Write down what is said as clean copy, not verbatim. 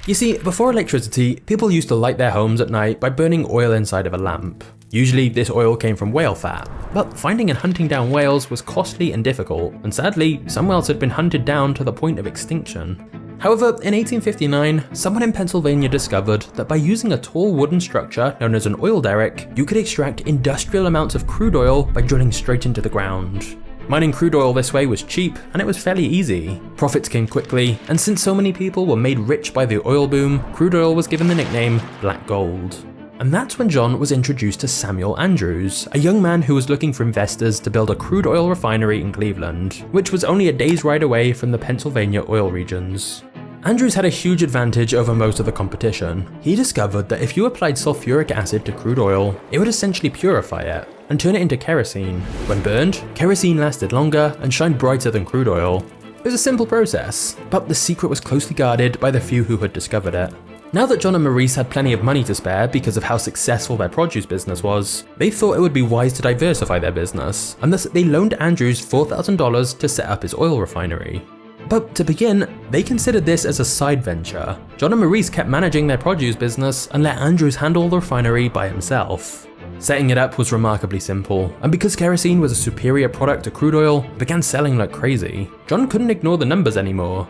You see, before electricity, people used to light their homes at night by burning oil inside of a lamp. Usually this oil came from whale fat, but finding and hunting down whales was costly and difficult, and sadly, some whales had been hunted down to the point of extinction. However, in 1859, someone in Pennsylvania discovered that by using a tall wooden structure known as an oil derrick, you could extract industrial amounts of crude oil by drilling straight into the ground. Mining crude oil this way was cheap, and it was fairly easy. Profits came quickly, and since so many people were made rich by the oil boom, crude oil was given the nickname Black Gold. And that's when John was introduced to Samuel Andrews, a young man who was looking for investors to build a crude oil refinery in Cleveland, which was only a day's ride away from the Pennsylvania oil regions. Andrews had a huge advantage over most of the competition. He discovered that if you applied sulfuric acid to crude oil, it would essentially purify it and turn it into kerosene. When burned, kerosene lasted longer and shined brighter than crude oil. It was a simple process, but the secret was closely guarded by the few who had discovered it. Now that John and Maurice had plenty of money to spare because of how successful their produce business was, they thought it would be wise to diversify their business, and thus they loaned Andrews $4,000 to set up his oil refinery. But to begin, they considered this as a side venture. John and Maurice kept managing their produce business and let Andrews handle the refinery by himself. Setting it up was remarkably simple, and because kerosene was a superior product to crude oil, it began selling like crazy. John couldn't ignore the numbers anymore.